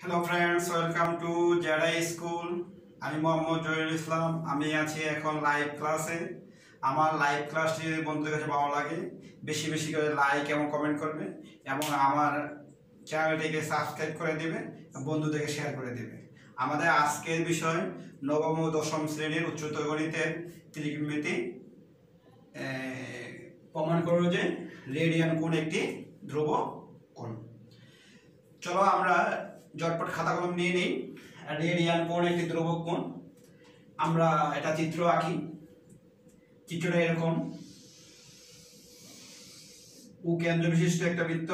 Hello friends, welcome to Z.I school. আমি Md.Zahirul Islam। আমি আছি এখন লাইভ ক্লাসে। আমার লাইভ ক্লাসটি যদি বন্ধুদের কাছে ভালো লাগে বেশি বেশি করে লাইক এবং কমেন্ট করবে এবং আমার চ্যানেলটিকে সাবস্ক্রাইব করে দেবে, বন্ধুদেরকে শেয়ার করে দেবে। আমাদের আজকের বিষয় নবম ও দশম শ্রেণীর উচ্চতর গণিতের ত্রিকোণমিতি। প্রমাণ করো যে রেডিয়ান কোণ একটি ধ্রুব কোণ। চলো আমরা জটপট খাতা কলম নিয়ে নেই। রেডিয়ান কোণ একটি ধ্রুবক কোণ। আমরা এটা চিত্র আঁকি। চিত্রটা এরকম, ও কেন্দ্র বিশিষ্ট একটা বৃত্ত,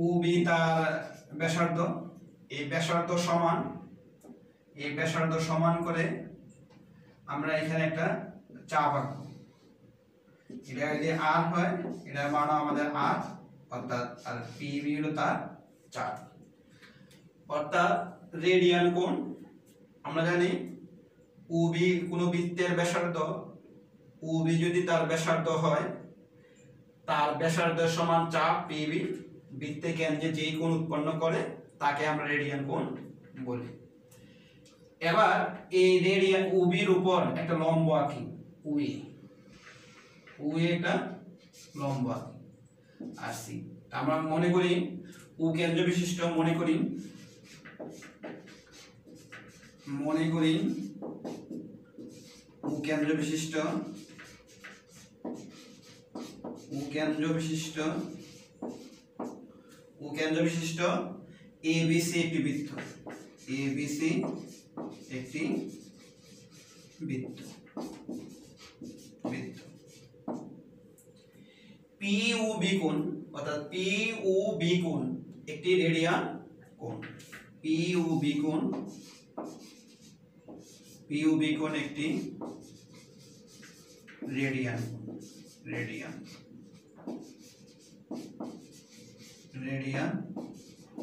ও বি তার ব্যাসার্ধ, এই ব্যাসার্ধ সমান করে আমরা এখানে একটা চাপ আঁকবো। এটা যদি আর হয়, এটার মান আমাদের আর, অর্থাৎ আর পিবি হলো তার চাপ। অর্থাৎ রেডিয়ান কোণ আমরা জানি ওবি কোনো বৃত্তের ব্যাসার্ধ, ওবি যদি তার ব্যাসার্ধ হয়, তার ব্যাসার্ধের সমান চাপ পিবি, বৃত্তে কেন্দ্রে যেই কোণ উৎপন্ন করে তাকে আমরা রেডিয়ান কোণ বলি। এবার এই রেডিয়ান ওবির উপর একটা লম্ব আঁকি। ওই একটা লম্ব আঁকি আসি। আমরা মনে করি ও কেন্দ্র বিশিষ্ট, মনে করি ও কেন্দ্র বিশিষ্ট ABC একটি বৃত্ত, ABC একটি বৃত্ত। POB কোণ, অর্থাৎ POB কোণ একটি রেডিয়ান কোণ। POB কোণ একটি রেডিয়ান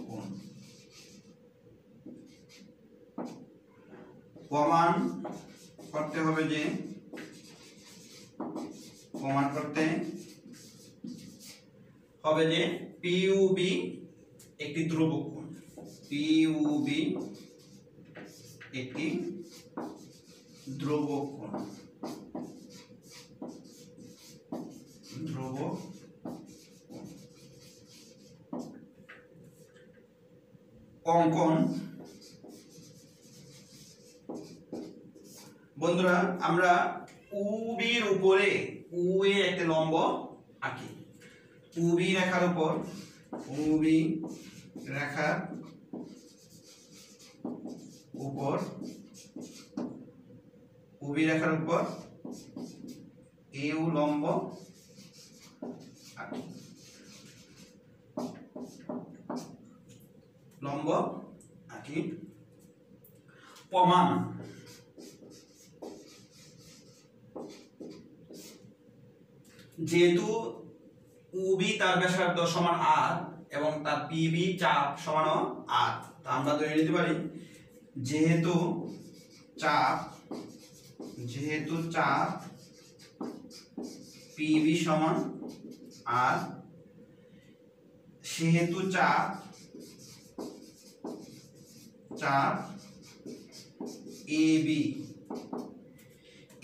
কোণ। প্রমাণ করতে হবে যে POB একটি ধ্রুবক কোণ। POB একটি ধ্রুবক কোণ। অঙ্কন। বন্ধুরা, আমরা ওবির উপরে ও এর একটা লম্ব আঁকি। ওবি রেখার উপর এও লম্ব আঁকি। প্রমাণ। যেহেতু ওবি তার ব্যাসার্ধ সমান আর এবং তার পিবি চাপ সমান আর, তা আমরা ধরে নিতে পারি যেহেতু চাপ পিবি সমান আর, সেহেতু চাপ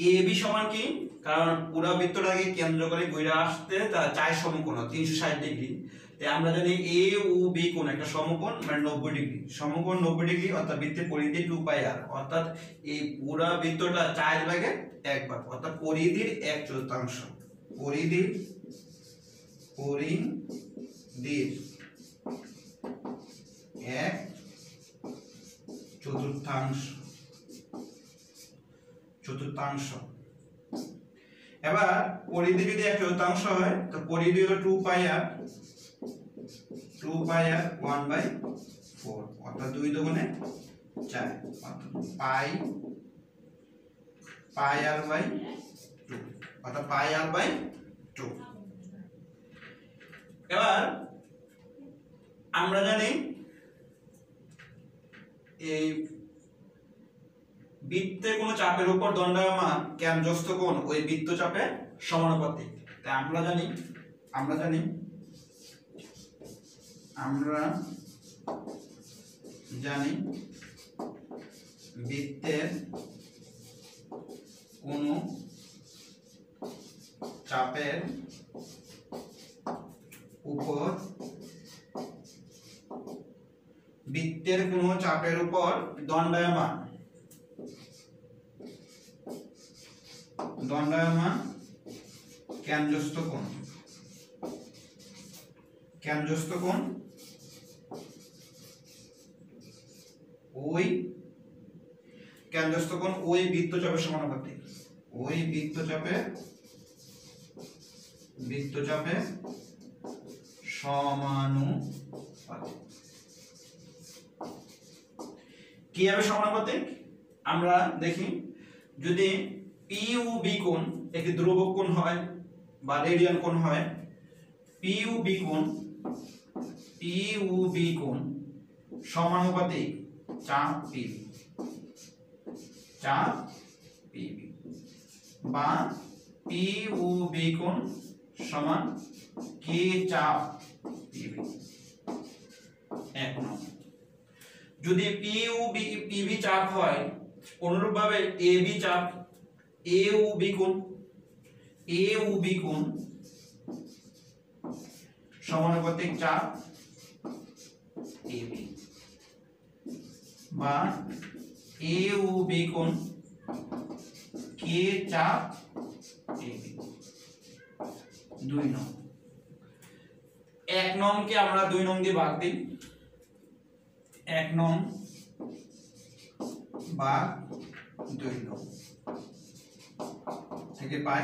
AB সমান কি, কারণ পুরো বৃত্তটাকে কেন্দ্র করে ঘুরে আসতে তার চার সমকোণ 360 ডিগ্রি। তাই আমরা জানি এ ও বি কোণ একটা সমকোণ, মানে 90 ডিগ্রি। সমকোণ 90 ডিগ্রি, অর্থাৎ বৃত্তের পরিধি 2πr, অর্থাৎ এই পুরো বৃত্তটা 4 ভাগে 1 ভাগ, অর্থাৎ পরিধির 1/4। পরিধির 1/4। এবার পরিধি যদি 1/4 হয়, তো পরিধি হলো 2πr 1/4, অর্থাৎ 2 দুগুণে 4, অর্থাৎ πr/2। এবার আমরা জানি এই বৃত্তে কোনো চাপের উপর দণ্ডায়মান কেন্দ্রস্থ কোণ ওই বৃত্তচাপের সমানুপাতিক। তাই আমরা জানি আমরা জানি বৃত্তের কোনো চাপের উপর দণ্ডায়মান কেন্দ্রস্থ কোণ ওই বৃত্তচাপের সমানুপাতিক, বৃত্তচাপের সমানুপাতিক। কিভাবে সমানুপাতিক আমরা দেখি, যদি পি ও বি কোণ একটি ধ্রুবক কোণ হয় বা রেডিয়ান কোণ হয়, পি ও বি কোণ সমানুপাতিক চাপ পিবি বা পি ও বি কোণ সমান কে চাপ পিবি। এক নম্বর, যদি পি ও পিবি চাপ হয়, অনুরূপভাবে এ বি চাপ, এ ও বি কোণ সমানুপাতিক চাপ এবি বা এ ও বি কোণ কে চাপ এবি। 2 নং, 1 নংকে আমরা 2 নং দিয়ে ভাগ দিই, 1 নং ভাগ 2 নং থেকে পাই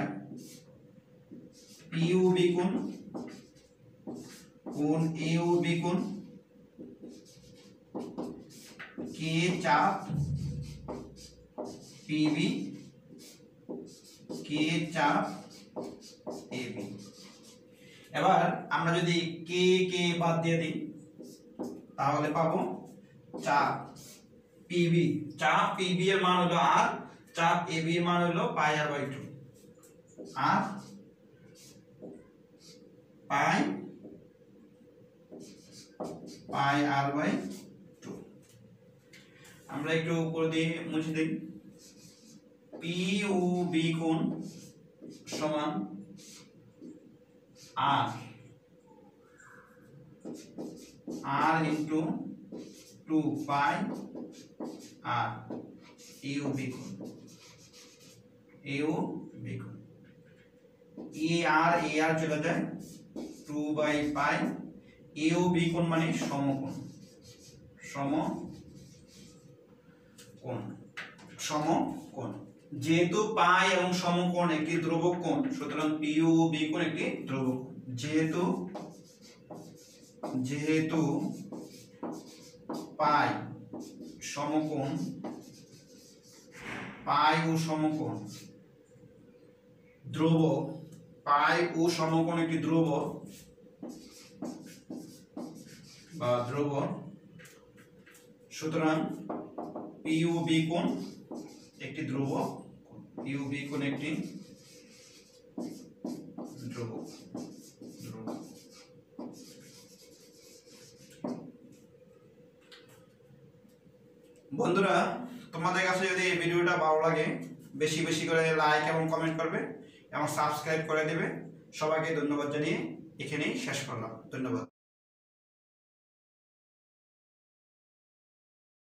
পি ও বি কোণ এ ও বি কোণ কে চাপ পিবি কে চাপ এবি। এবার আমরা যদি কে কে বাদ দিয়ে দিই তাহলে পাবো চাপ পিবি এর মান হলো আর, চাপ এবি এর মান হলো পাই আর by 2, R pi R by 2। আমরা একটু উপর দিয়ে মুছে দিই, পি ও বি কোণ সমান আর ইন্টু 2 পাই আর এ ও বি কোণ এ আর চলে যায় 2 by pi. A O B কোণ মানে সমকোণ। যেহেতু পাই এবং সমকোণ একটি ধ্রুবক কোণ, সুতরাং পি ও বি কোণ একটি ধ্রুবক কোণ। যেহেতু পাই ও সমকোণ ধ্রুবক, পাই ও সমকোণ একটি ধ্রুবক, সুতরাং পি ও বি কোণ একটি ধ্রুবক, বন্ধুরা, তোমাদের কাছে যদি এই ভিডিওটা ভালো লাগে বেশি বেশি করে লাইক এবং কমেন্ট করবে এবং সাবস্ক্রাইব করে দেবে। সবাইকে ধন্যবাদ জানিয়ে এখানেই শেষ করলাম। ধন্যবাদ।